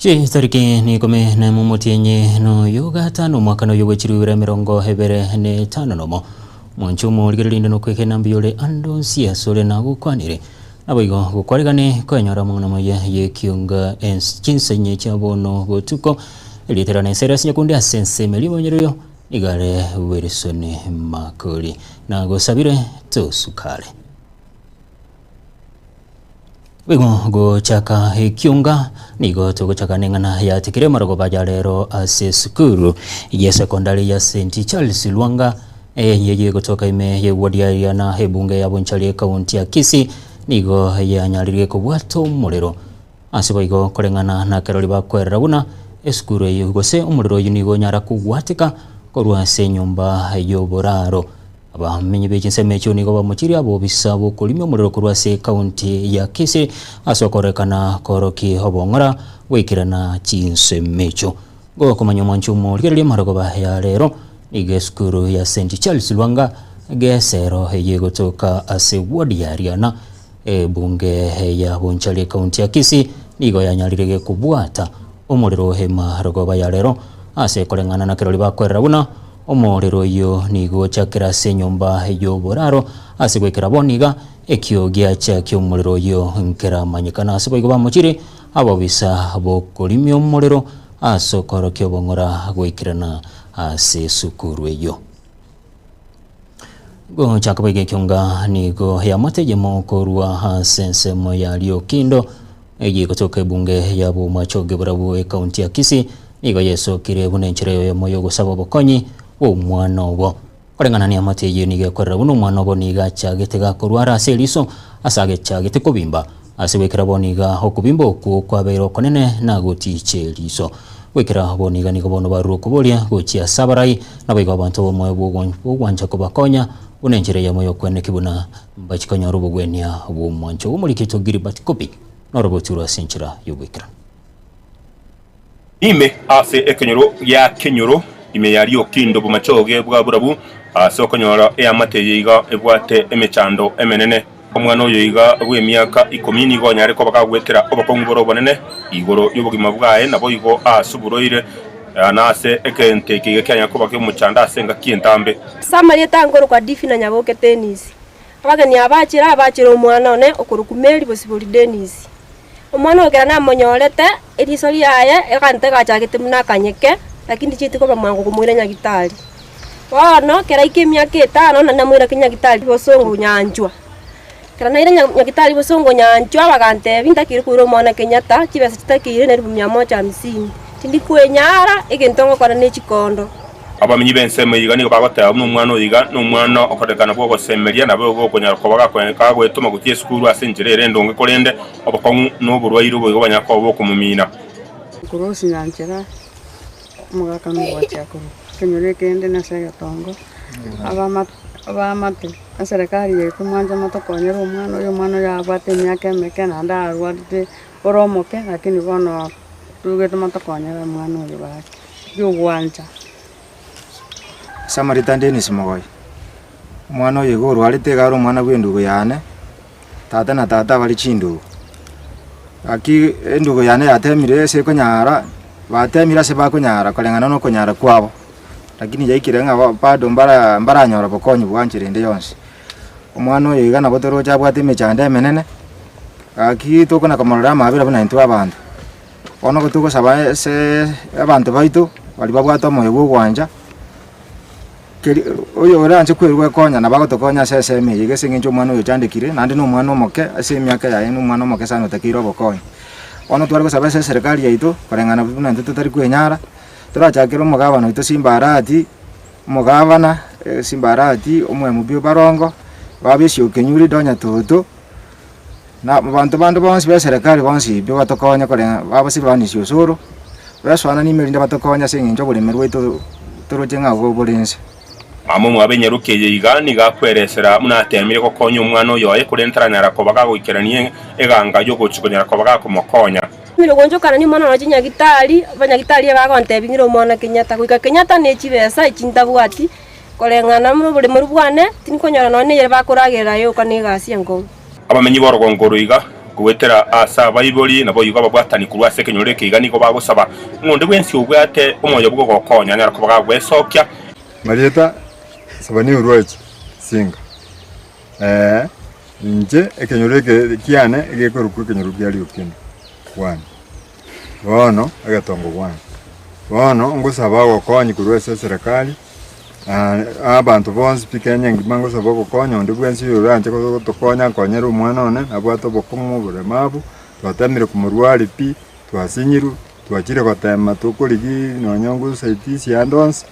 Tariki ni kome na mumutinye no yoga tano mwaka no yoga chiruwira mirongo hebere ne tano nomo mwanchumo ligirinde no kweke nambiole ando sia sole na gukwanire naboigo gukwarigane kwenyora mwana moya ye kiunga chinsenye chabono gotuko eliterane seras nyakundi asense melimo nyeroyo igare Wilson Makoli na gosabire to sukale go chaka kiunga nigo to chaka nengana ya tikire marago bajalero ase skuru ya sekondari ya St Charles Lwanga yeye kutoka ime ye wadia na hebunge ya Bonchari kaunti ya Kisii nigo ya nyalire ko bwato mulero asibo igo korengana na karoli bakwerera buna eskuru yugose umulero yunigo nyara kugwatika korwa se nyumba yoboraro abamenye bekinseme cyo nigo bamukiri abo bisabo kulimyo mulero kurwa se kaunti ya Kisii asokorekana koroki hobongora wekirana chinsemecho go komanya mwanchumo ligere marago ba ya lero igeskuru ya St Charles Lwanga gesero yego toka ase wadi ya Riana bunge ya Bonchari kaunti ya Kisii nigo yanyalirege kubwata umulero hema rogoba ya lero ase korengana na kiroli bakwerera buna umulero yo nigo chakira se nyumba yoboraro ase gwekera boniga ekiogia cha kyomulero yo nkera manyikana ase boigo bamukiri abo bisa bo kolimyo umulero asokoro kyobongora gwekirana ase sukuru eyo go chakabege kyonga nigo ya matejemo korwa sense mo ya Lyokindo egi kutoka bunge ya Bomachoge burabu kaunti ya Kisii nigo yeso kire bunenchire yo moyo gusaba bokonyi umwana obo korengana ni amateje nige korera buno umwana obo niga chagetega korwara seliso asage chagete kubimba asebekera boniga okubimba oku kwabero konene na gotiche liso wekera boniga nigo bono baru kubolia gochia sabarai nabigo abantu bo moyo bwanja kubakonya unenjere ya moyo kwene kibuna mbachikonya robo gwenia bo mwancho umulikito Gilbert Kopi norobotura senchira yobwekera ime ase ekenyoro ya kenyoro ime ya Lyokindo Bomachoge bwa burabu asokonyora eamateye iga ebwate emechando emenene omwana oyo iga gw'emyaka 10 nigo nyare ko bakagwetera obakongoro bonene igoro y'obugima bwaye nabo igo asuburoire anase ekente kige kyanya ko bakye muchanda asenga kientambe Samaria tangoro kwa difi na nyaboke tennis abagani abachira omwana one okurukumeri bosibori Dennis omwana ogera na monyorete erisori yaye ekante gachagete munakanyeke lakini chitiko bamwango kumwira nyagitari wano kera ikimyaka 5 na namwira kinyagitari bosongo nyanjwa kera naira nyagitari bosongo nyanjwa bagante binta kirukuro mwana Kenyatta kibesa kitakire ne 150 tindi kwenyara igentongo kwa ne chikondo abamenyi benseme yiga nigo bagotera n'umwana oyiga n'umwana okorekana bwo gosemeria nabo go konyara ko bagakwenka gwetuma gutie skuru asenjerere ndonge kolende obakongu n'oburwairo bwo banyako bwo kumumina kurosi nyanjera mugakano gwachakuru kenyore kende na segatongo abamatu serikali yetu mwanja matokonyera umwana uyo mwana yabate myaka emeke na ndarwarite oromoke lakini bono tugete matokonyera mwana uyo baki yugwanja Samaria Dennis Mogoi mwana uyo gorwarite garo mwana bwendugo yane tata na tata bali chindu aki endugo yane yatemire se konyara batemira se bakonyara kolengana no konyara kwabo lakini yaikirenga bado mbara nyora bokonyi bwanchirende yonse omwana oyo igana botoro chabwate mechande menene aki tokona kamorora mabira bana into abantu ono gotuko saba se abantu baitu bali babwata moyo bwanja oyo oranje kwerwa konya na bagotokonya sese meye gesinge omwana oyo chandikire nandi no mwana omoke ase myaka yaye no mwana omoke sano takiro bokonyi ono twari gusaba se serikali yaitu korengana buna ntutu tari kwenyara turachakira omugabana ito Simbarati omugabana Simbarati omwe mubyo barongo babesyo kenyuri donya toto na abantu bando bonse be serikali bonse byo batokonya korenga babasibanisyo soro baswana ni melinda batokonya senginjo bulemerwe ito turojenga go bulense amo mwabenyerukeye igani gakweresera munatemire ko konya umwana oyo ayekurentara ko bagagwikiranie eganga yo gucukonyera ko bagakomokonya miro gonjokana ni mwana waje nyagitari abanyagitari bagonte bingiro mwana Kenyatta kuika Kenyatta ne chibesa ichinta bwati kolengana mu bule bwane tinikonyora none yere bakoragera yo kaniga asiengo abamenyi borogongoro iga gwetera asa baiboli nabo yuga babwatani kurwa sekenyore kigani ko bagusaba ngonde bwensi ubwate umoyo bwo gokonya nyara ko bagwesokia Marieta sabani urochi singa nje ekenyore kiane egekoruku kenyoro byali ukini one bono agatongo one bono ngusaba gokonya kurwa serikali abantu bonse pikenya ngimango sabo gokonya ndi bwensi uranje ko tokonya konyera umwana one abwato bokumu buremabu twatamire kumurwali pi twasinyiru twachire gotema tukurigi nonyongu saitisi andons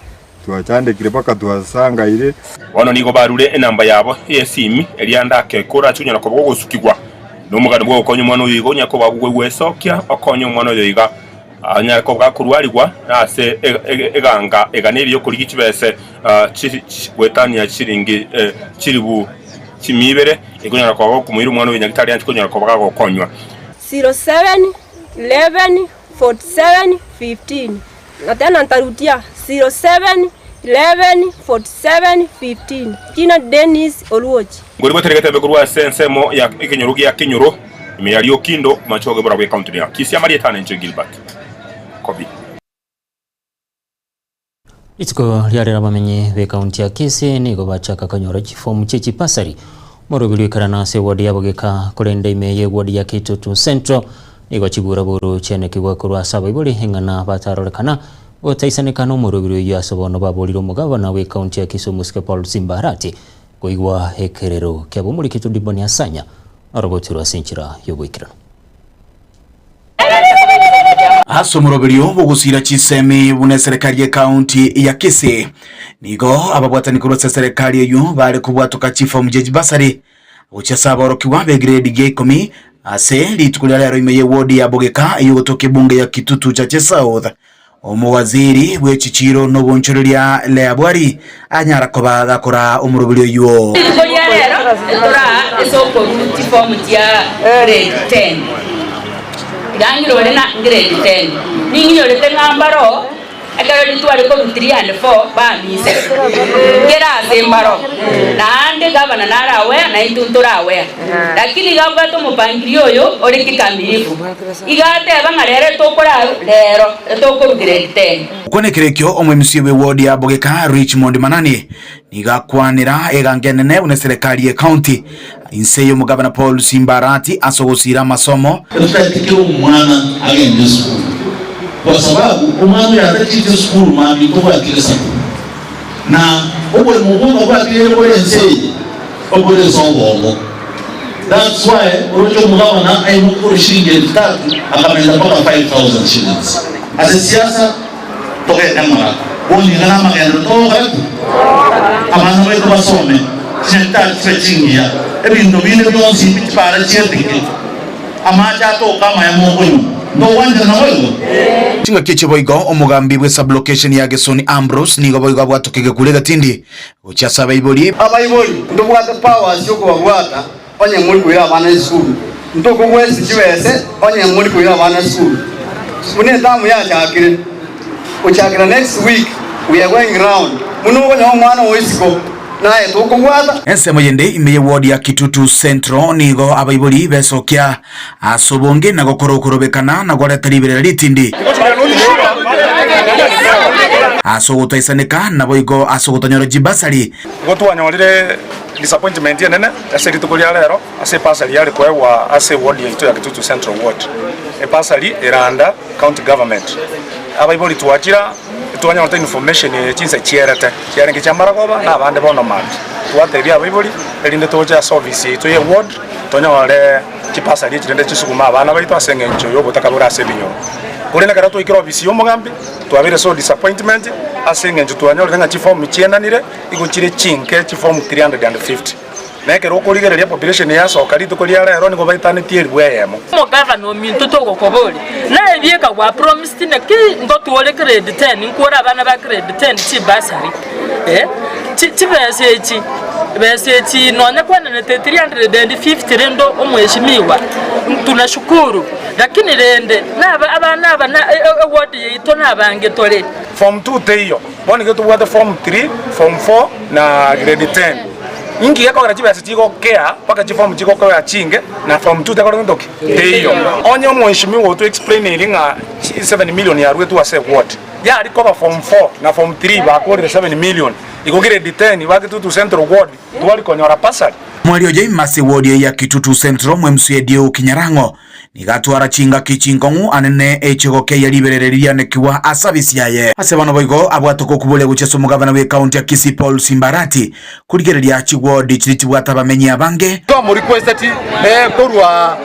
twachandikire paka twasangaire bono nigo barure enamba yabo yesimi elianda kekora chunyana ko gusukigwa n'umugano bwo gokonya umwana uyigo nyako bagugwesokia okonya umwana uyiga anyako bwakurwarirwa nase eganeri yo kurigi kibese gwetanya chiringi chiribu chimibere ikunyana kwa kumwira umwana w'inyagitari yanchi kunyana kwa bagokonywa 07 11 47 15 na tena ntarudia 07 11 47 15 kina Dennis Oluochi ngori boterekete bekurwa sensemo ya ikenyorugi ya kinyoro imeyali okindo machoge bora we county ya kisia Marieta nje Gilbert Kobi Itiko lyarera bamenye be county ya Kisii nigo bachaka kanyora chifomu chechi pasari morobili karana se wadi ya bogeka kurende imeye wadi ya Kitutu Central nigo chibura buru chene kigwa kurwa saba ibuli hingana batarorekana otaisanekano morobili ya sobono baboliro mugabana we county ya Kisumu Paul Simbarati kuigwa hekerero kyabo muri Kitutu Diboni asanya arobotiro asinchira yobwikirano Aso murobelio bugusira chisemi bune serikali ya county ya Kisii nigo ababwatani kurotsa serikali eyo bale kubwatuka chifa mujeji basari uchasaba orokiwa be grade G10 ase litukulya lero imeye ward ya bogeka iyo gotoke bunge ya Kitutu cha South omuwaziri bwechichiro no bonchoreria le abwari anyara ko bagakora umurobelio yo lero tora esoko chifa mujya grade 10 Gangiro wale na grade 10. Ningi yole tengambaro akaro litwale ko 3 and 4 ba mise. Gera sembaro. Na ande gavana narawe na ituntorawe. Lakini gava to mupangilio yo ore kikamilifu. Igate bangarere tokora lero toko grade 10. Konekerekyo omwe msiwe ward ya bogeka Richmond Manani nigakwanira egangenene une serikali ya county inseyo mugabana Paul Simbarati asogosira masomo tutakikira umwana agende school kwa sababu umwana yatakije school mami ko yakiresa na obwe mugongo bwakire ko yenseyi obwe zongo that's why urojo mugabana ayimukuru shilingi 3 akamenda mpaka 5000 shillings asisiasa toke namara boni ngana magendo to gato abantu beto basome senta tsetingia ebindo bine byonsi bitipara cyetike amaja to kama ya mungu no wanja na wewe tinga kiche boigo omugambi bwe sub location ya Gesoni Ambrose nigo boigo bwatukege kule gatindi uchasaba iboli abayiboli ndobwata powers yo kubwata onye muri kuya abana school ndoko wese chiwese onye muri kuya abana school mune tamu ya chakire uchakira next week we are going round muno onye mwana oisiko nae tukugwata ensemo yende imeye ward ya Kitutu Central nigo abayiboli besokia asobonge na gokorokorobekana na gwaleta libere litindi asogotaisaneka na boigo asogotanyoro jibasari gotwanyorire disappointment yenene ase ritukulia lero ase pasali yale kwewa ase ward ya Kitutu Central ward pasali iranda county government abayiboli twachira tuwanya information chinse chierete chiarenge chamaragoba na bande bono mat twateria abayiboli elinde toja service to ye ward tonya wale chipasali chirende chisuguma abana baito asengencho yo botakabura asebinyo kurena karato ikiro ofisi yo mugambi twabire so disappointment asengencho twanya wale chiform chienanire iguchire chinke chiform 350 neke rokoligereria population ya so kalito kolia lero ngo baitane tieri bweyemo mo governor minto to gokoboli na ebieka gwa promised na ki ndo tuole grade 10 nkora abana ba grade 10 chi basari besechi nonya kwa na 350 rendo omweshimiwa tunashukuru lakini rende na abana award yito na bange tole form 2 teyo boni getu wada form 3 form 4 na grade 10 ingi yako kana chibesa chiko kea paka chiform chiko kwa chinge na form 2 takora ndoki hiyo onyo mheshimiwa to explain ilinga 7 million ya rwetu ase what ya alikopa form 4 na form 3 ba kwa 7 million ikogire D10 wa Kitutu Central Ward twali konyora pasali mwario jai masi ward ya Kitutu Central mwemsuedio Kinyarango nigatwara chinga kichingongu anene echigo ke yaliberereria nekiwa asabisi yaye ase bano boigo abwatoko kubule gucheso mugabana we county ya Kisii Paul Simbarati kurigereria chigwo dichiti bwatabamenyi abange to mo request ati korwa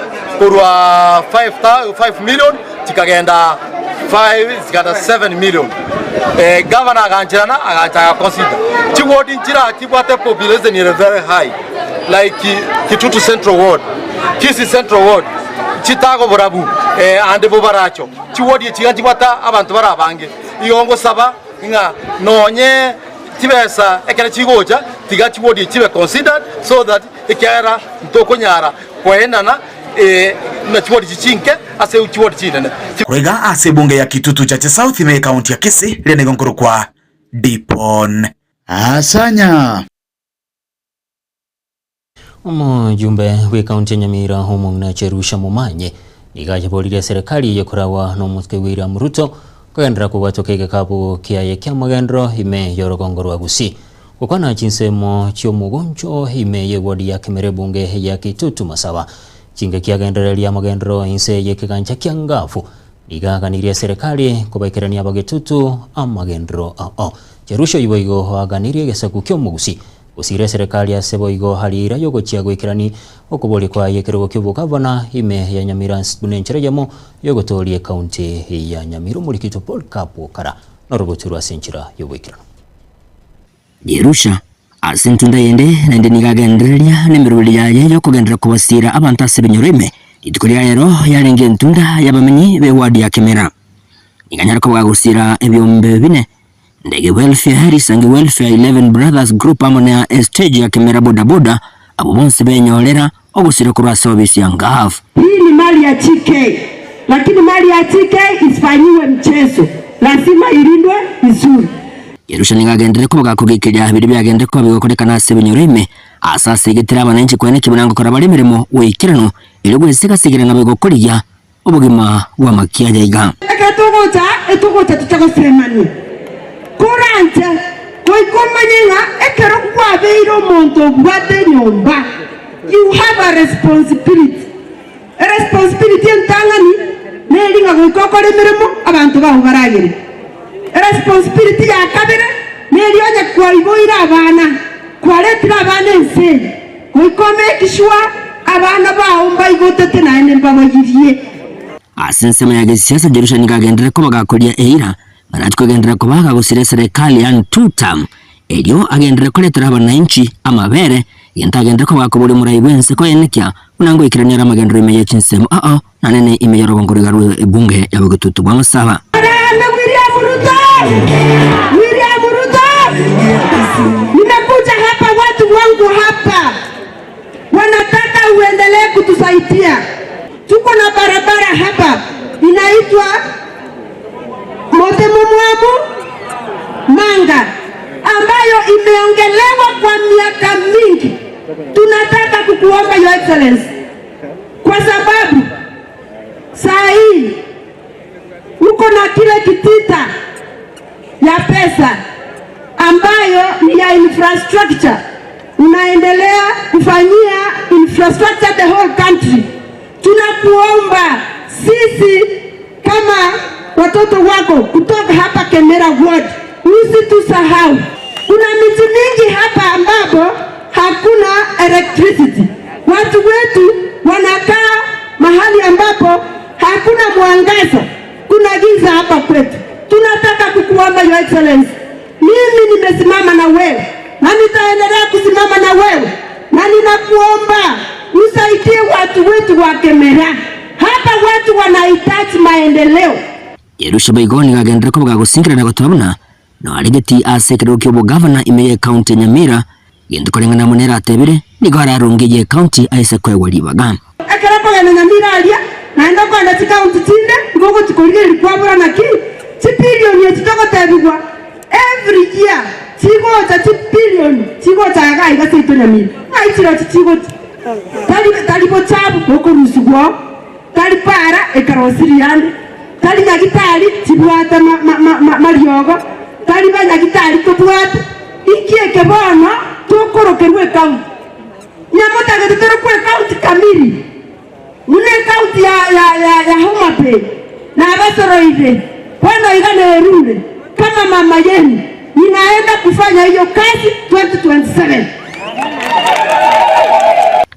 5 million tikagenda 5 zikata 7 million governor aganjirana agacha consider chigwo dinjira tibwate population is very high like Kitutu Central Ward, Kisii Central Ward, Chitago Borabu, ande Bobaracho. Chiwodi chiganji bata abantu barabange. Iyongo saba nga nonye tibesa ekere chigoja tiga chiwodi chibe considered so that ekera ntokonyara kwenana na chiwodi chichinke ase chiwodi chinene. Kurega ase bunge ya Kitutu Chache South ime county ya Kisii lene gonkoro kwa Dipon Asanya. Omujumbe we county Nyamira Homong'ina Cherusha Mumanye nigajabolire serikali yekorawa n'omutwe William Ruto kwendera kubwatokeke kabu kiaye kya magendro ime yorogongorwa Gusii gukwana chinsemo cy'omugonjo ime yewodi ya Kemere bunge ya Kitutu Masaba chinge kyagendereria magendro inse yekiganja kyangafu nigaganirie serikali kubekerania abagitutu amagendro Cherusha iboigo aganirie gesaku ky'omugusii usire serikali ya seboigo halira yogo chia gwikirani okuboli kwa yekero kyo gavana ime ya Nyamira bunencherejamo yogo tolie county ya Nyamira mulikito Paul Kapo kara noroboturwa senchira yobwikirano Cherusha asentunda yende nende nigagendereria nemiruli yaye yo kugendera kubasira abantu asebenyoreme itukulia yero yarenge ntunda yabamenyi be wadi ya Kemera niganyara ko bagusira ebyombe bine ndege welfare Harisangi welfare 11 brothers group amona stage ya Kemera boda boda abo bonse benyolera ogusira kurwa service ya ngafu. Hii ni mali ya TK, lakini mali ya TK isifanyiwe mchezo, lazima ilindwe vizuri. Cherusha nigagendere ko bagakugikira biri byagende ko bigokoreka sebenyoreme asase igitira abananchi kwene kibunango kora bari mirimo wikirano iri gwesika sigire nga bigokoriya obugima wa makiya yiga etogota tutagosemani kurante koikomanyinga ekero kwa beiro monto bwate nyomba. You have a responsibility entangani nelinga goikokore mirimo abantu baho baragire responsibility ya kabere nelionya kwa iboira abana kwaletira abana ense goikome kishwa abana baho mbaigotete naende mbabagirie asensema ya siasa Cherusha nigagendere ko bagakoria eira baratwegendera ko bagagusire serikali ya tutam elio agendere ko letera abananchi amabere yentagendera ko bakobole murayibwense ko yenekya unango ikiranyara amagendero imeye chinsemo nanene imeyorogongorega bunge ya Kitutu bwa Masaba William Ruto nimekuja hapa, watu wangu hapa wanataka uendelee kutusaidia. Tuko na barabara hapa inaitwa Motemumwamu Manga ambayo imeongelewa kwa miaka mingi. Tunataka kukuomba Your Excellency, kwa sababu saa hii uko na kile kitita ya pesa ambayo ni ya infrastructure, unaendelea kufanyia infrastructure the whole country. Tunakuomba sisi kama watoto wako kutoka hapa Kemera Ward usitusahau. Kuna miji mingi hapa ambapo hakuna electricity. Watu wetu wanakaa mahali ambapo hakuna mwangaza, kuna giza hapa kwetu. Tunataka kukuomba Your Excellency, mimi nimesimama na wewe na nitaendelea kusimama na wewe, na ninakuomba usaidie watu wetu wa Kemera. Hapa watu wanahitaji maendeleo. Cherusha baigoni gagendera ko bagagusingira na gotobuna no aligeti asekero kyo governor imeye county Nyamira yendukorenga na munera atebire nigo ararungiye county aise kwegwalibaga akarapo na Nyamira alia naenda kwa ndati county tinde ngogo tukolire likwabura naki 2 billion yetoko tabigwa every year tigo ta 2 million chigo chaga iga sito nyamira ai chiro chigo tali bochabu boko rusugwo tali para ekarosiriande tali nyagitali tibwata mariogo tali banyagitali tobwata ikieke bono tukorokerwe county nyamota gatoro kwa county kamili mune county ya Homa Bay na Abasoroide bwana igane rule kama mama yenu ninaenda kufanya hiyo kazi 2027.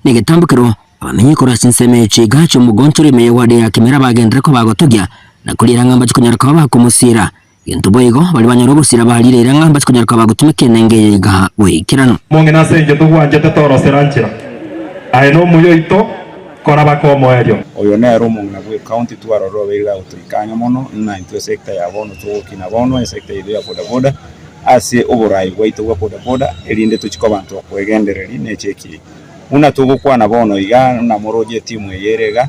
Nigitambukiro abamenye kurasi nseme chiga cyo mugonture meye wade ya Kimera bagendera ko bagotogia na kulira ngamba chikunyaraka bakumusira into boygo bali banyoro gusira balire ngamba chikunyaraka bagutumike nengeye ga wikirano monge nasenje tugwanje tetoro seranchira aino muyo ito kora bakomo elio oyo ne romo na bwe county twaroro bega utrikanya mono na into sector ya bono tukina bono sector ya boda boda ase oborai waito wa boda boda elinde tuchiko bantu kwegendereri ne cheki una tugukwana bono iga na moroje timu yerega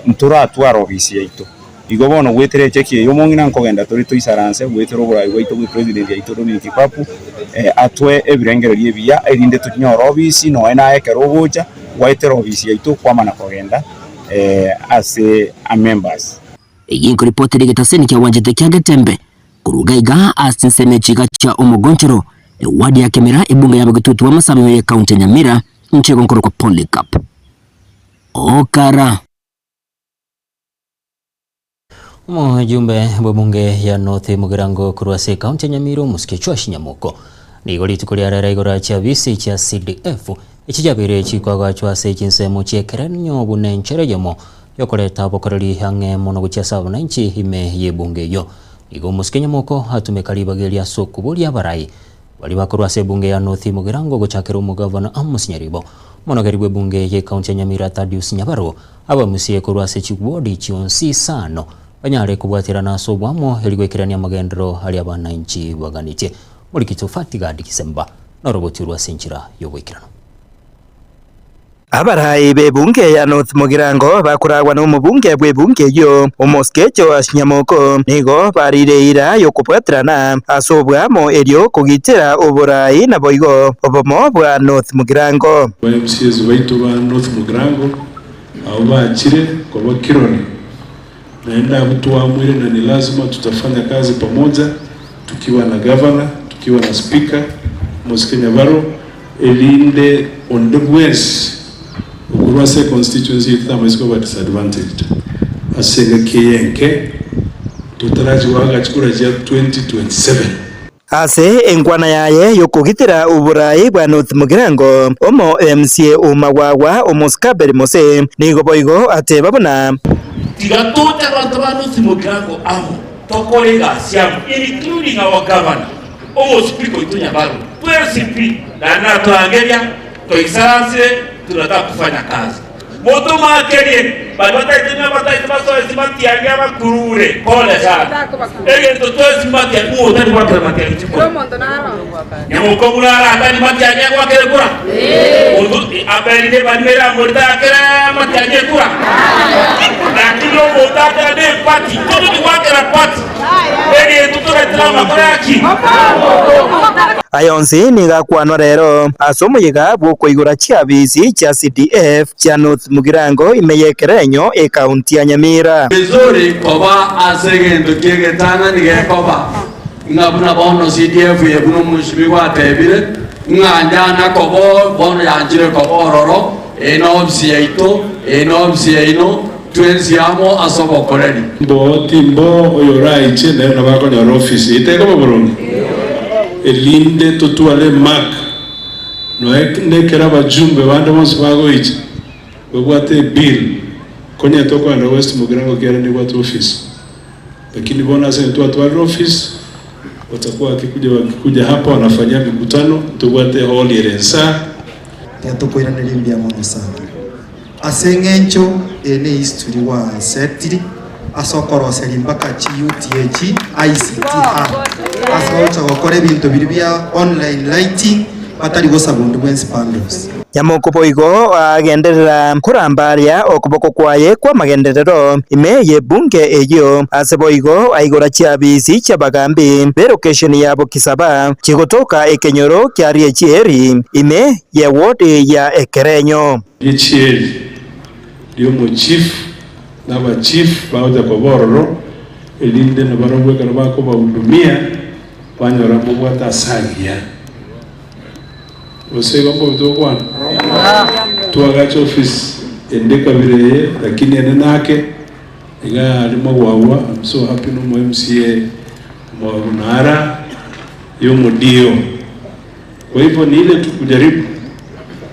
ntura twaro bisi yaito igo bono gwetere cheki yo mongina nkogenda turi tuisaranse gwetero oborai waito gwe president yaito Dominic Papu atwe ebirengererie bia elinde tunyoro bisi no ena ekero gocha waitero bisi yaito kwa mana kogenda as a members Inko ripoti ligetaseni kia wanjete kia Getembe kurugaiga asinseme chiga cha omugonchero wadi ya Kimera ibunga ya bagitutu wa masame ya kaunti Nyamira mchego nkoro kwa Polycarp Okara. Mujumbe bunge ya North Mugirango kurwase kaunti Nyamira musikechwa Shinyamoko nigoli tukulia rera igora cha visi cha CDF ikijabire chikwaga chwase chinsemo chekeranyo bunencherejemo yokoleta bokoreri hange mono guchasa abananchi hime yebunge yo igo musikenya hatumekalibagelia sokubulia barai bali bakurwase bunge ya North Mugirango gochakero mugavana Amos Nyaribo monogeribwe bunge ye kaunti Nyamira Thaddeus Nyabaro abamusiye kurwase chigwodi chionsi sano banyare kubwatira naso bwamo heligwekirania magendero hali abananchi baganitie mulikitu Fatigadi Kisemba na roboti rwasenchira yogwekirano Abarai bebunge ya North Mugirango bakuragwa n'umubunge bwebunge yo omoskecho Ashinyamoko nigo barireira yokupwatirana asobwamo elio kugitira oborai na boigo obomo bwa North Mugirango MCs baito ba North Mugirango au baachire kwa kironi naenda kutuamwire na ni lazima tutafanya kazi pamoja tukiwa na governor tukiwa na speaker Moskenya Baro elinde on the west Ukurwase constituency itamasiko ba disadvantaged asenge kiyenke tutaraji waga chikura cha 2027 ase engwana yaye yokugitira uburai bwa North Mugirango omo MCA umagwagwa omoskaberi mose nigo boigo ate babona tigatuta abantu ba North Mugirango amo tokorega siam including our governor omo speaker itunya baro PCP na natuangelia to excellency tunataka kufanya kazi moto makerie badota itina bataitima so simati yangia bakurure pole sana ege to simati yangu tani kwa mati yangu nyamoko murara tani mati yangu kwa kere kura odu abeli ne banmera morda kera mati yangu kura na kilo mota tani pati todo ni kwa kera pati ege to itina makoraki ayonsi nigakwanwa rero asomoyega bwoko igura chia bisi cha CDF cha North Mugirango imeyekerenyo e kaunti ya Nyamira bizuri koba asegendo kigetana nigekoba ngabuna bono CDF yebuno mushibigwa atebire nganja kobo bono yanjire kobo roro enobsi yaito enobsi yaino twensiamo asobokoreri timbo oyorai chene na bako nyoro office iteko borongi elinde tutuale mark no nekera bajumbe bande bose bagoiche babwate bill konya toko na West Mugirango kera ni watu office lakini bona sasa tuatu office watakuwa wakikuja hapa wanafanya mikutano tubwate hall irensa yatokoira nilimbia mono sana asengencho ene history wa setiri asokoro selimbaka chi UTH ICT asocha gukora ibintu biri bya online lighting batari gusabundu bwensi panels Nyamoko boigo agenderera kurambaria okuboko kwaye kwa magenderero ime ye bunge eyo ase boigo aigora chiabisi chabagambi location yabo Kisaba chigotoka ekenyoro kyari chieri ime ye ward ya Ekerenyo Chieri dio mo chief naba chief baoja kobororo elinde na barabwe karabako bahudumia wanyora mbwata sagia Osego mboto kwa tuagacho office endeka bireye lakini enenake iga alimo wawa. I'm so happy no MCA Mwanara yomo dio. Kwa hivyo ni ile tu kujaribu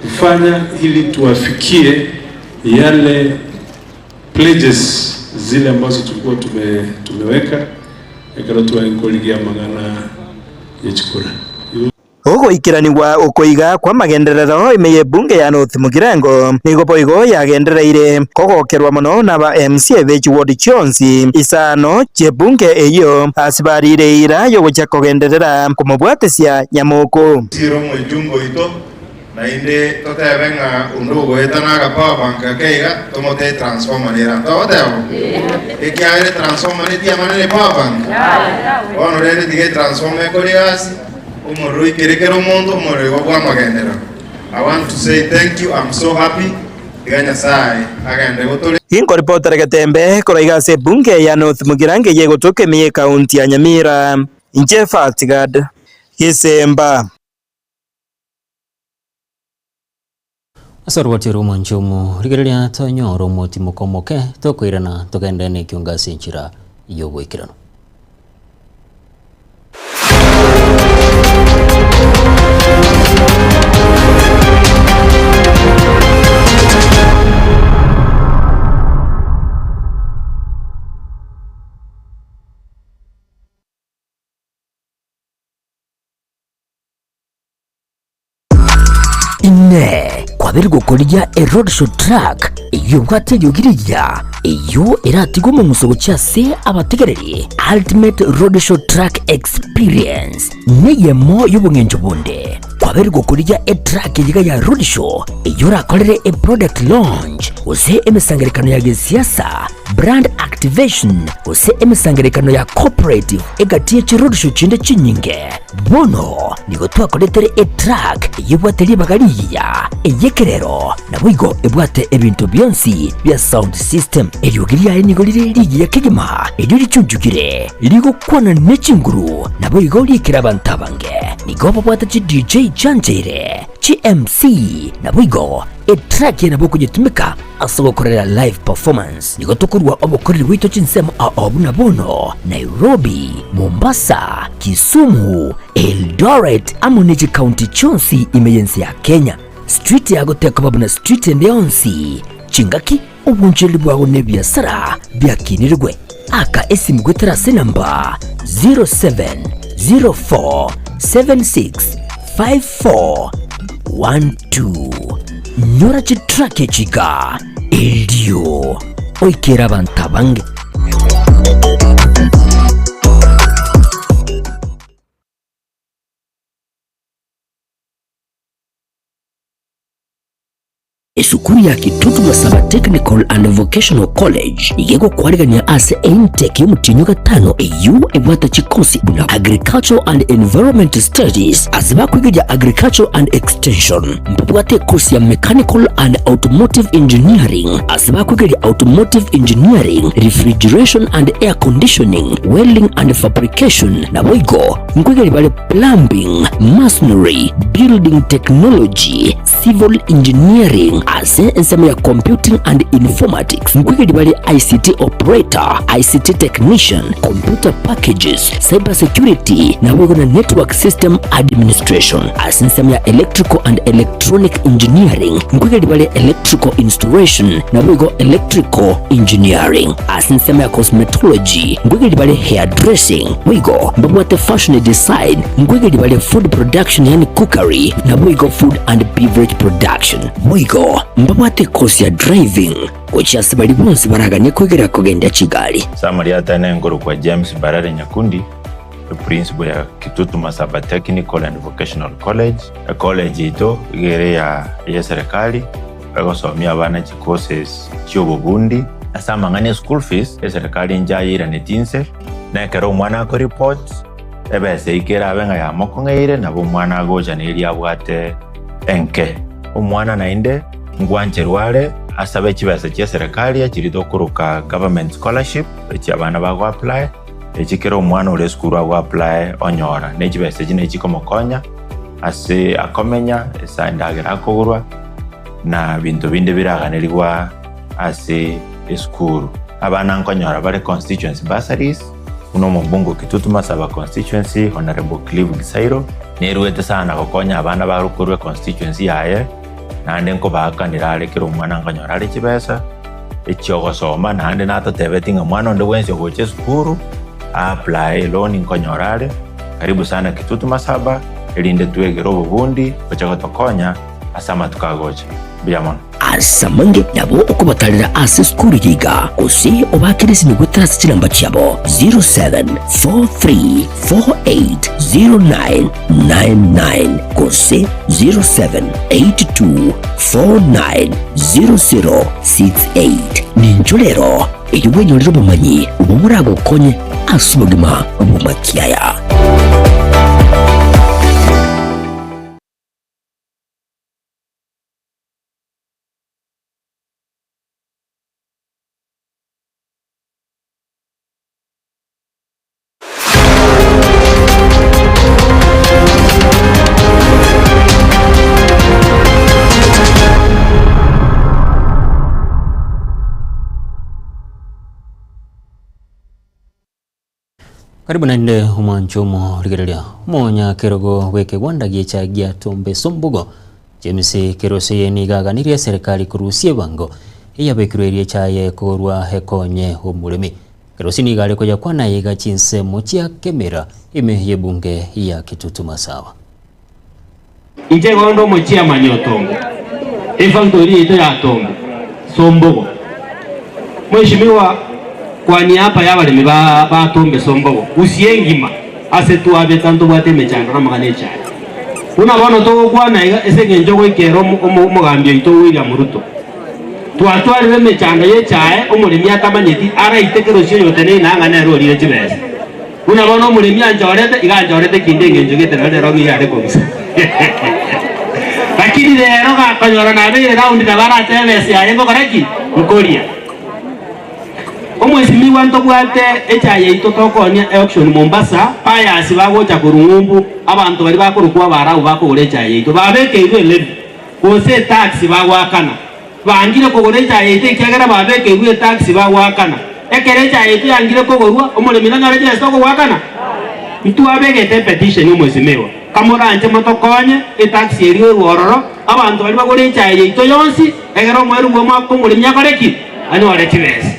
kufanya ili tuwafikie yale pledges zile ambazo tulikuwa tumeweka ekara tuwankoligia magana ya chikura. Ogo ikiranirwa ukoiga kwa magenderero imeye bunge ya North Mugirango nigo boigo yagendereire kogokerwa muno naba MCA bechi ward chionsi isano je bunge eyo asibarire ira yo gocha kogenderera kumubwatesia Nyamoko siro mujungo ito na inde totebenga undugo etanaga power bank keiga tomote transformer nera toteo ekiare transformer etia manene power bank ono rende dige transformer koriasi umurui kerekero mundo umurego kwa magendera. I want to say thank you. I'm so happy iganya sai agende guturi inko reporter Gatembe koroiga se bunge ya North Mugirango yego toke miye county ya Nyamira inje Fatigad Kisemba Asarwati rumo nchumu rigerelia tonyoro moti mukomoke tokoirana tokendene kiungasi nchira yogo ikirano ine kwabirgo kolia road show track iyo bwate yogiriya iyo iratigo mu musogo cyase abategereri ultimate road show track experience niyemo y'ubungenjo bunde kwabirgo kolia track yiga ya road show iyo rakorere product launch ose emesangerekano ya gisiasa brand activation ose emesangerekano ya cooperative egatiye road show chinde chinyinge bono nigo twakoretere track yibwateri bagariya eyekerero nabwigo ebwate ebintu byonsi bya sound system eryogiria nigo liri ya kigima eryo lichujugire ligo kwana nechinguru nabwigo likira bantabange nigo babwate chi DJ Chanjere chi MC nabwigo track nabo kujitumika asogokorera live performance nigo tukurwa obokoreri wito chinsemo abuna bono Nairobi, Mombasa, Kisumu, Eldoret amoneji county chonsi imeyensi ya Kenya street ya goteka babuna street ndeyonsi chingaki ubunjeli bwago ne biasara byakinirwe aka esimu gwetera namba 0704765412 nyora chitrake chika eldio oikera bantabange esukuru ya Kitutu Masaba Technical and Vocational College igego kwarigania ase intake y'umutinyo gatano EU ebwata chikosi buna Agricultural and Environment Studies aziba kwiga Agricultural and Extension mbwate course ya Mechanical and Automotive Engineering aziba kwiga Automotive Engineering, Refrigeration and Air Conditioning, Welding and Fabrication na boigo nkwiga bale Plumbing, Masonry, Building Technology, Civil Engineering ase ensema ya Computing and Informatics mkwege dibali ICT Operator, ICT Technician, Computer Packages, Cyber Security na wego na Network System Administration ase ensema ya Electrical and Electronic Engineering mkwege dibali Electrical Installation na wego Electrical Engineering ase ensema ya Cosmetology mkwege dibali Hairdressing wego mbabwate Fashion Design mkwege dibali Food Production yani Cookery na wego Food and Beverage Production wego mbabwate course ya Driving ochiasi bali bonsi baraganye kwegera kugenda Kigali Samariata na ngoro kwa James Barare Nyakundi principal ya Kitutu Masaba Technical and Vocational College. College ito igere ya serikali egosomia abana courses cy'obubundi asa mangane school fees ya serikali njayira netinse nekero umwana ko report ebese ikera abenga ya mokongeire nabo umwana agoja neri abwate enke umwana nainde ngwancherwale asabe kibasa cya serikali akirido kuruka government scholarship eki abana bago apply ekikero umwana ule school ago apply onyora nekibese kine kikomokonya ase akomenya esandagera akogurwa na bintu binde biraganirwa ase school abana nkonyora bare constituency bursaries uno mbungo Kitutu Masaba constituency Honorable Clive Gisairo neruwete sana gokonya abana barukurwe constituency yaye nande nko bakanira arekero umwana nkonyora ari kibesa ekyo gosoma nande natotebetinga mwana onde wense goche school apply loan nkonyora karibu sana Kitutu Masaba elinde tuegero bubundi bachaga tokonya asama tukagocha biamon asamange nabo okubatalira ase skuru yiga kusi obakirisi nigutasi chilamba chabo 0743480999 kusi 0782490068 ninjolero eyubwenyolero bumanyi ubumurago konye asubagima bumakiaya. Karibu nande umanchomo ligerelia monya kerogo weke wanda giecha gia tombe sombogo James kerose ni gaganiria serikali kurusie bango iya bekruerie chaye korwa hekonye umulimi kerosi ni gale koja kwana yiga chinse mochia kemera ime yebunge ya Kitutu Masaba ije gondo mochia manyotongo efactory ito ya tombe sombogo mheshimiwa kwa niaba y'abalimi ba tombe sombogo usiengima ase tuabe tanto bwate mechando na magane cyane unabona to kwana esenge njogo ikero omugambye ito William Ruto twatwarire mechando ye cyae omulimi atamanyeti ara itekero cyo yote ne nanga ne rorire kibese unabona omulimi anjorete iganjorete kindenge njogete na rero yare komisa lakini rero gakanyora na bere round na baratebese yaye ngokaraki mukoria omwesimiwa ntobwate echaye ito tokonya auction Mombasa payasi bagocha kurungumbu abantu bari bakorukwa barau bakore echaye ito babekeirwe levy kose tax bagwakana bangire kogore echaye ito ikyagera babekeirwe tax bagwakana ekere echaye ito yangire kogorwa omulimi nanyore chese tokogwakana mtu abegete petition omwesimiwa kamoranje motokonye etax eriwe rwororo abantu bari bagore echaye ito yonsi egera omweru gwo mwako omulimi akoreki ani ore chibese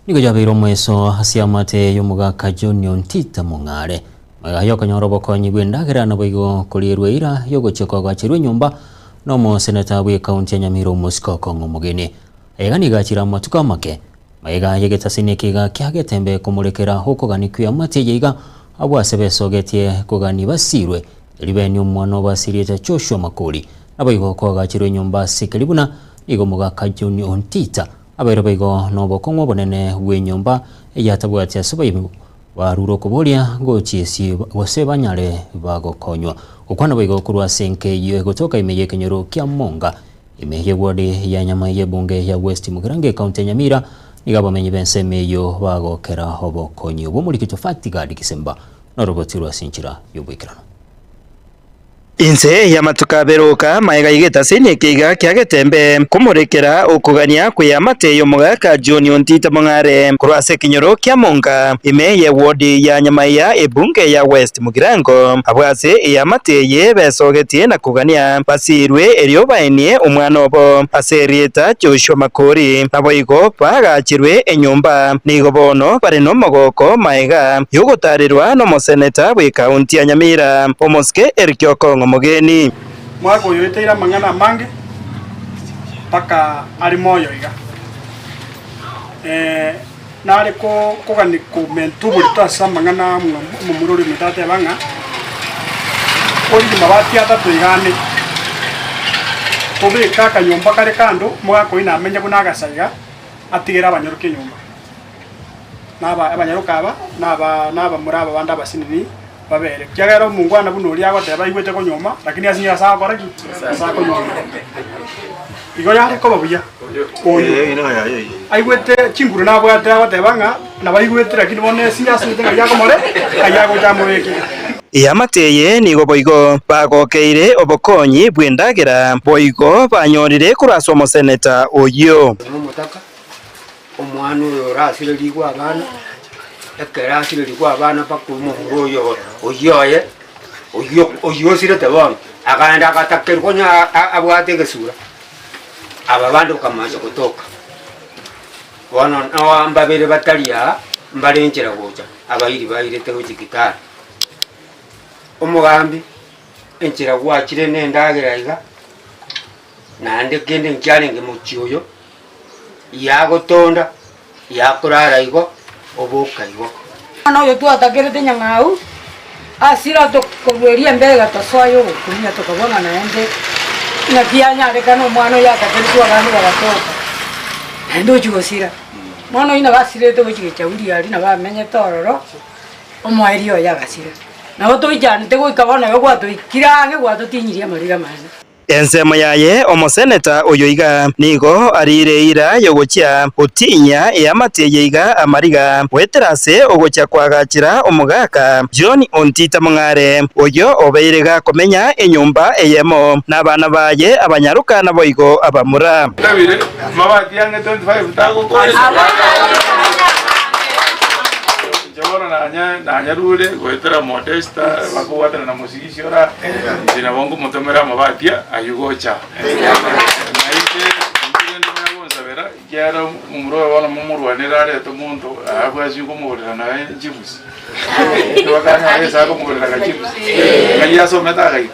Niko jabiro mweso hasiamate yomugaka Junior Ntita Mung'are maga yoko nyorobo konyi bwendagera na bwigo kulirwe ira yogo choko gachirwe nyumba no mo seneta bwe county ya Nyamira Musko kongo mugeni egani gachira matuka make maiga yegeta sinekiga kyagetembe kumurekera huko ganikya mate yiga abwasebe sogetie kugani basirwe libeni umwana basirita Joshua Makoli abayigo ko gachirwe nyumba sikilibuna igo mugaka Junior Ntita abero baigo nobo kongo bonene bwenyumba yatabwatya subayibu waruro kubolia gochiesi waseba nyale bagokonywa ukwana baigo kurwa senke yiwe kutoka imeye kenyoro kya monga imeye wadi ya nyama ye bunge ya West Mugirange county Nyamira nigaba menye bensemeyo bagokera hobokonyi ubumuri kitofati gadi kisemba norogotirwa sinchira yobwikirano inse ya matukaberuka maega igeta sini kiga kyagetembe kumurekera ukugania kwe mateyo mugaka Junior Ntita Mung'are kurwase kinyoro kya monga imeye wodi ya nyamaya ebunge ya West Mugirango abwase ya mateye besogetie na kugania basirwe eriyo baenie umwana obo aserieta Joshua Makori naboigo bagachirwe enyumba nigo bono bare no mogoko maega yogotarirwa no moseneta bwe county ya Nyamira omoske Erkyoko mugeni mwako yoteira mangana mange paka ari moyo iga nare ko gani ko mentubu tasa mangana mumururi mitate banga oli mabati atatu igane tobe kaka nyumba kare kando mwa ko ina menye kuna gasaiga atigera abanyoruke nyumba naba abanyaruka aba naba muraba banda basinini babere kyagero mungwana buno lya goteba igwete ko nyuma lakini asinya saa koraki saa ko nyuma igo yare ko babuya oyo ino ya yo aigwete chinguru nabo goteba nga na baigwete lakini bone sinya sinte nga yakomore ayago jamureke Yamateye nigo boigo bagokeire obokonyi bwendagera boigo banyorire kuraswa omoseneta oyo omwana oyo rasire ligwa abana ekerasire ligwa abana pakumo oyo oyoye oyosire tebon aganda akatakero nya abwate gesura aba bandu kamaje kutoka wana mbabere batalia mbalenjera goja abayiri bayire tego chikitara omugambi enjera gwakire nendagera iga nande gende nkyalenge mu kyoyo yagotonda yakurara igo obuka igo ana yo tuatakere te nyangau asira to kobweria mbega tasoyo kunya to kabona naende na kianya de kano mwana yakaterwa bantu baratoka ndo chigosira mwana ina basire to chige chauri ali na bamenye tororo omwario yagasira na to ijane te goikabona yo gwato kirange gwato tinyiria mariga mana ensemo yaye omoseneta oyo iga nigo arireira yogokia otinya eyamateye iga amariga weterase ogocha kwagachira omugaka John Ontita Mung'are oyo obeirega komenya enyumba eyemo n'abana baye abanyaruka na boigo abamura Davire mabati yange 25 tago ko Jabona nanya rule goetera modesta bakuwatana na musiki ora zina bongo mutomera mabatia ayugocha naite ndende mwagonza vera kyara umuro wala mumurwanira ale to muntu abwazi kumurira na jibusi wakanya esa kumurira ka jibusi ngaya so meta gai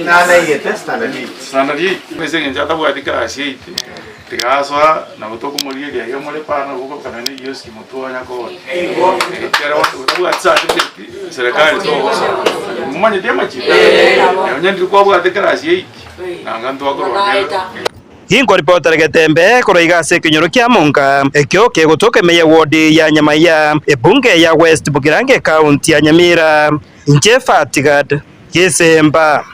na yetesta na ni sana di mese njata bwatika asiite tigaswa na butoko muri ya yo muri pana buko kana ni yoski mutu anya ko kera watu atsa serikali to mumanye tema chi nyandi ko bwa tekrasi yi na nganto akorwa Hingo reporter Getembe kuroiga se kinyoro kya Munga ekyo kegotoke meye ward ya Nyamaiya ebunge ya West Bugirange county ya Nyamira Fatigad Kisemba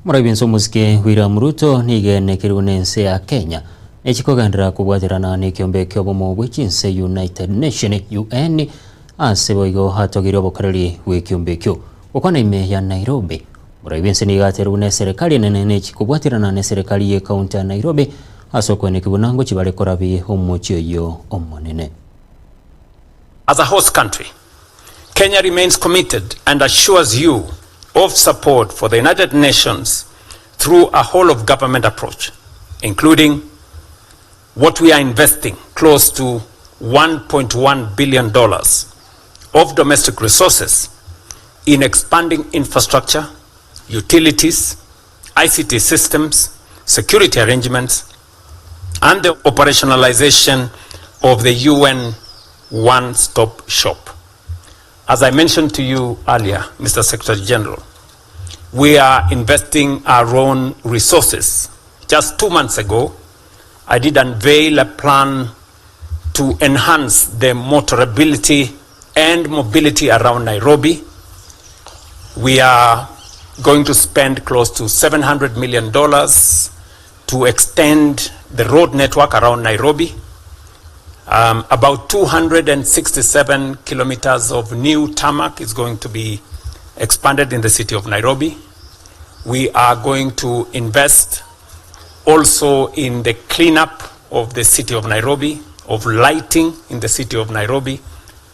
Murabinso musike William Ruto nigene kirunense ya Kenya ekikogandira kubwatirana n'ekyombe ky'obumo bw'ekinse United Nations UN aseboigo hatogire obukarari bw'ekyombe kyo okwana ime ya Nairobi murabinse nigaterune serikali nene n'ekikubwatirana ne serikali ye county ya Nairobi asokwene kibunango kibale korabi omuchi oyo omonene. As a host country, Kenya remains committed and assures you of support for the United Nations through a whole-of-government approach, including what we are investing, close to $1.1 billion of domestic resources in expanding infrastructure, utilities, ICT systems, security arrangements, and the operationalization of the UN one-stop shop. As I mentioned to you earlier, Mr. Secretary General, we are investing our own resources. Just 2 months ago, I did unveil a plan to enhance the motorability and mobility around Nairobi. We are going to spend close to $700 million to extend the road network around Nairobi. About 267 kilometers of new tarmac is going to be expanded in the city of Nairobi. We are going to invest also in the cleanup of the city of Nairobi, of lighting in the city of Nairobi,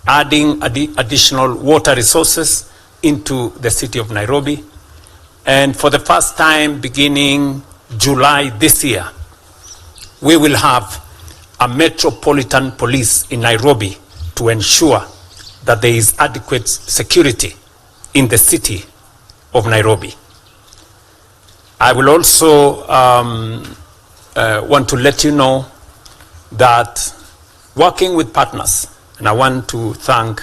adding additional water resources into the city of Nairobi. And for the first time beginning July this year, we will have a metropolitan police in Nairobi to ensure that there is adequate security in the city of Nairobi. I will also want to let you know that working with partners, and I want to thank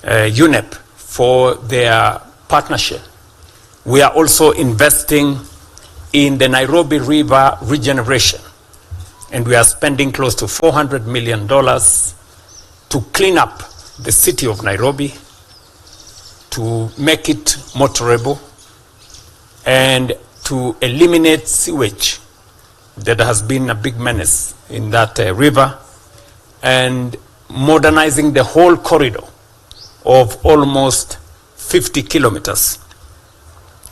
UNEP for their partnership, we are also investing in the Nairobi River regeneration, and we are spending close to $400 million to clean up the city of Nairobi, to make it motorable, and to eliminate sewage that has been a big menace in that river, and modernizing the whole corridor of almost 50 kilometers.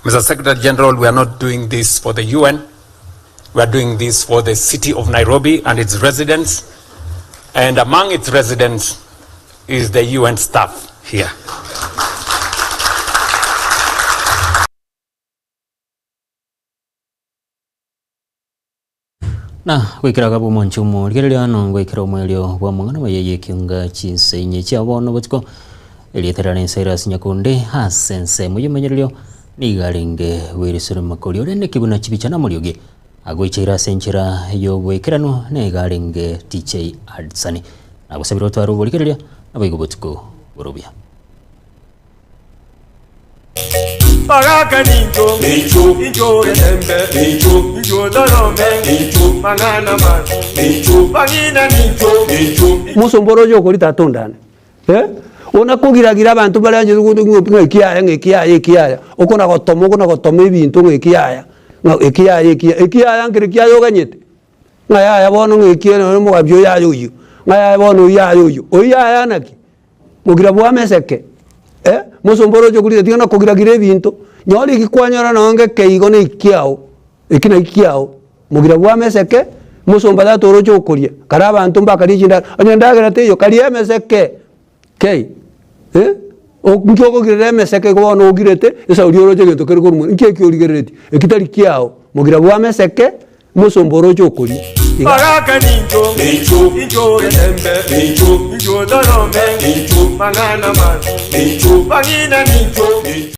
Mr. Secretary General, we are not doing this for the UN. We are doing this for the city of Nairobi and its residents. And among its residents is the UN staff here. Na gwikira gabu monchumo rigereria no gwikira umwelio bwa mangana bayeye kiunga chinsenye cha bono butiko elieterane Cyrus Nyakundi hasense muyimenyererio nigarenge wirisore makori orende kibuna chibichana murioge agwichira senchira yo gwikirano negarenge TJ Adsani nagusabira twaro burigereria abayigo butiko borobia Baraka ninjo, ninjo rembe, ninjo dorome, mangana man, bangina ninjo. Musomboro jo kuri tatondane. Ona kugiragira abantu bari anje ng'ekiaya okona gotoma ebintu ng'ekiaya ng'ekiaya oganyete ng'ayaya bono ng'ekiaya no mugabyo yayo uyu ng'ayaya bono yayo uyu oyaya naki mugira bwa meseke musomboro jo kuri tigana kugiragira ebintu nyori gikwanyora nonge keigo ne ikiao ekina ikiao mugira bwa meseke musomba datoro jo kuria kara abantu mbakari jinda anyandagera teyo kari meseke kei Nkoko girere meseke ko no girete esa urioro je gento kero korumu nkeke urigereti ekitari kiao mugira bwa meseke musomboro cyo kuri Baraka ninjo ninjo rembe ninjo dorome mangana man bangina ninjo